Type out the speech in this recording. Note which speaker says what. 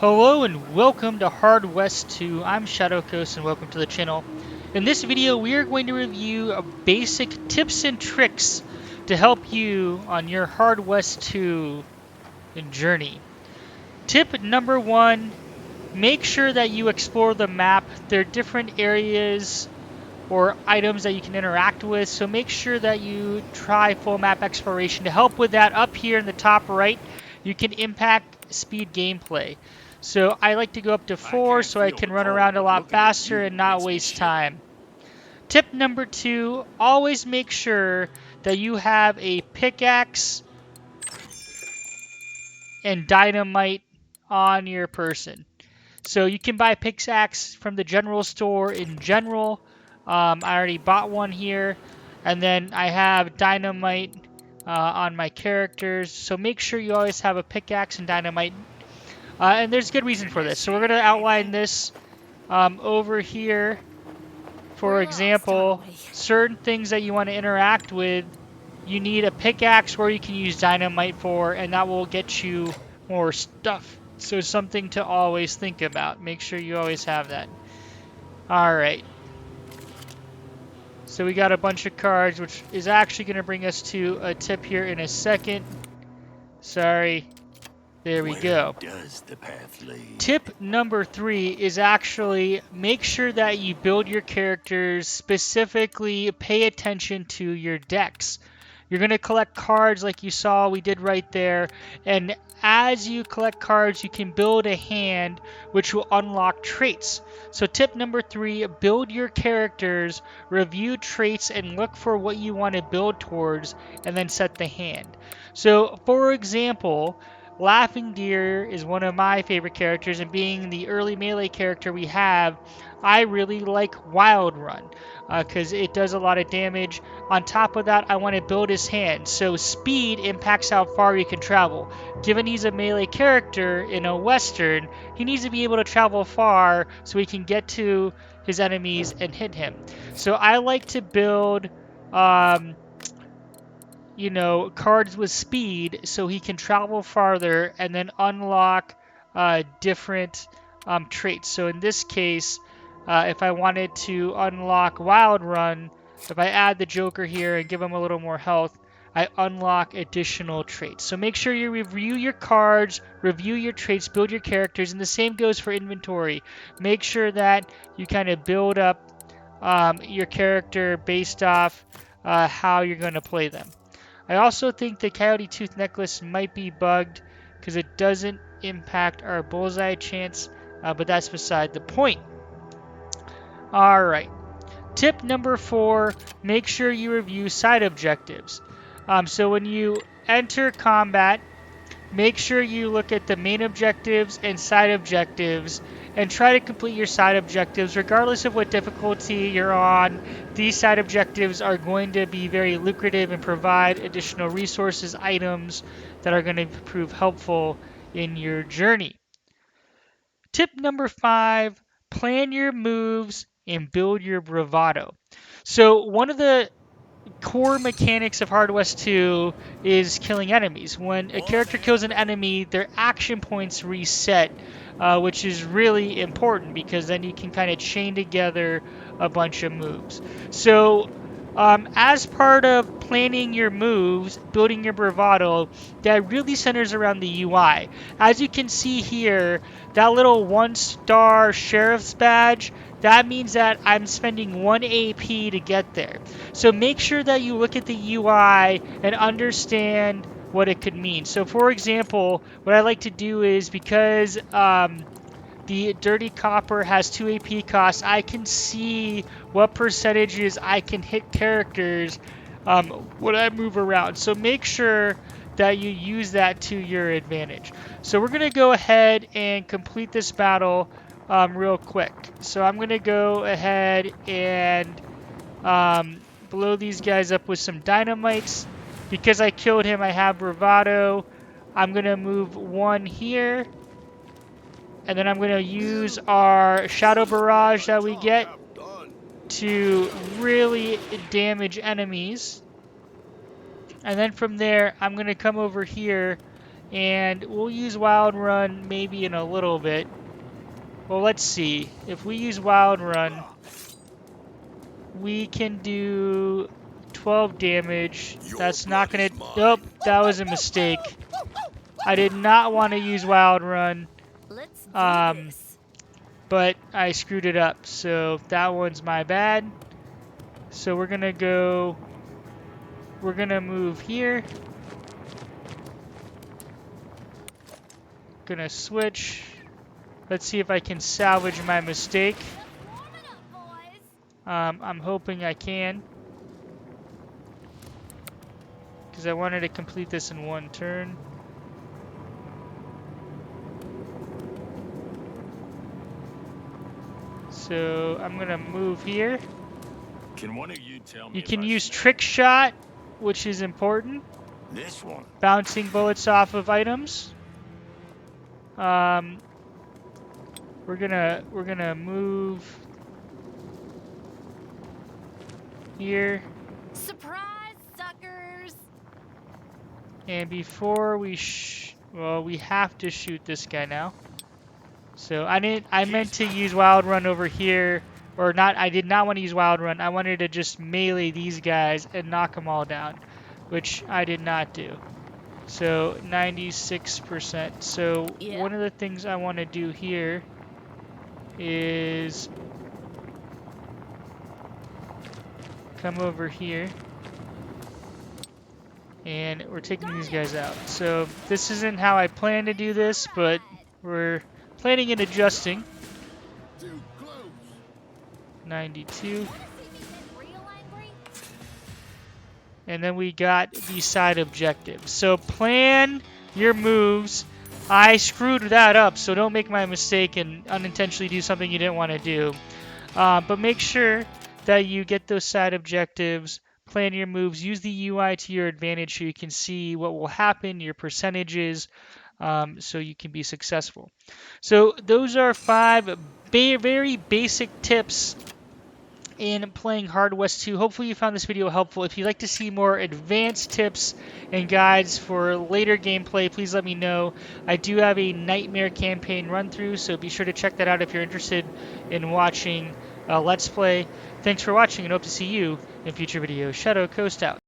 Speaker 1: Hello and welcome to Hard West 2. I'm Shadow Coast and welcome to the channel. In this video, we are going to review basic tips and tricks to help you on your Hard West 2 journey. Tip number 1, make sure that you explore the map. There are different areas or items that you can interact with, so make sure that you try full map exploration. To help with that, up here in the top right, you can impact speed gameplay. So I like to go up to 4 so I can run around a lot faster and not waste time. Tip number 2, always make sure that you have a pickaxe and dynamite on your person. So you can buy pickaxe from the general store in general. I already bought one here. And then I have dynamite on my characters. So make sure you always have a pickaxe and dynamite. And there's good reason for this. So we're going to outline this over here. For example, certain things that you want to interact with, you need a pickaxe or you can use dynamite for, and that will get you more stuff. So something to always think about. Make sure you always have that. Alright. So we got a bunch of cards, which is actually going to bring us to a tip here in a second. Sorry. There we go.
Speaker 2: Does the path lead?
Speaker 1: Tip number 3 is actually make sure that you build your characters, specifically pay attention to your decks. You're going to collect cards like you saw we did right there, and as you collect cards you can build a hand which will unlock traits. So tip number 3, build your characters, review traits, and look for what you want to build towards, and then set the hand. So for example, Laughing Deer is one of my favorite characters, and being the early melee character we have, I really like Wild Run because it does a lot of damage. On top of that, I want to build his hand, so speed impacts how far he can travel. Given he's a melee character in a western, he needs to be able to travel far so he can get to his enemies and hit him. So I like to build cards with speed so he can travel farther and then unlock different traits. So in this case, if I wanted to unlock Wild Run, if I add the Joker here and give him a little more health, I unlock additional traits. So make sure you review your cards, review your traits, build your characters, and the same goes for inventory. Make sure that you kind of build up your character based off how you're going to play them. I also think the Coyote Tooth Necklace might be bugged because it doesn't impact our bullseye chance, but that's beside the point. Alright, tip number 4, make sure you review side objectives. So when you enter combat, make sure you look at the main objectives and side objectives and try to complete your side objectives regardless of what difficulty you're on. These side objectives are going to be very lucrative and provide additional resources, items that are going to prove helpful in your journey. Tip number 5, plan your moves and build your bravado. So one of the core mechanics of Hard West 2 is killing enemies. When a character kills an enemy, their action points reset, which is really important because then you can kind of chain together a bunch of moves. So as part of planning your moves, building your bravado, that really centers around the UI. As you can see here, that little 1-star sheriff's badge, that means that I'm spending 1 AP to get there. So make sure that you look at the UI and understand what it could mean. So for example, what I like to do is because the Dirty Copper has 2 AP costs, I can see what percentages I can hit characters when I move around. So make sure that you use that to your advantage. So we're going to go ahead and complete this battle real quick. So I'm going to go ahead and blow these guys up with some dynamites. Because I killed him, I have bravado. I'm going to move 1 here. And then I'm going to use our shadow barrage that we get to really damage enemies. And then from there, I'm going to come over here And we'll use Wild Run maybe in a little bit. Well, let's see. If we use Wild Run, we can do 12 damage. That's not going to... Nope, that was a mistake. I did not want to use Wild Run, but I screwed it up. So that one's my bad. So we're going to go... We're going to move here. Gonna switch. Let's see if I can salvage my mistake. I'm hoping I can, because I wanted to complete this in one turn. So I'm gonna move here.
Speaker 2: Can one of you tell me?
Speaker 1: You can use trick shot, which is important.
Speaker 2: This one.
Speaker 1: Bouncing bullets off of items. We're gonna move here.
Speaker 3: Surprise, suckers!
Speaker 1: And before we well, we have to shoot this guy now. So I meant to use Wild Run over here, or not. I did not want to use Wild Run. I wanted to just melee these guys and knock them all down, which I did not do. So 96%. So one of the things I want to do here is come over here, and we're taking these guys out. So this isn't how I plan to do this, but we're planning and adjusting. 92. And then we got the side objectives. So plan your moves. I screwed that up, so don't make my mistake and unintentionally do something you didn't want to do. But make sure that you get those side objectives, plan your moves, use the UI to your advantage so you can see what will happen, your percentages, so you can be successful. So those are 5 very basic tips in playing Hard West 2. Hopefully you found this video helpful. If you'd like to see more advanced tips and guides for later gameplay, please let me know. I do have a Nightmare campaign run through, so be sure to check that out if you're interested in watching Let's Play. Thanks for watching, and hope to see you in future videos. Shadow Coast out.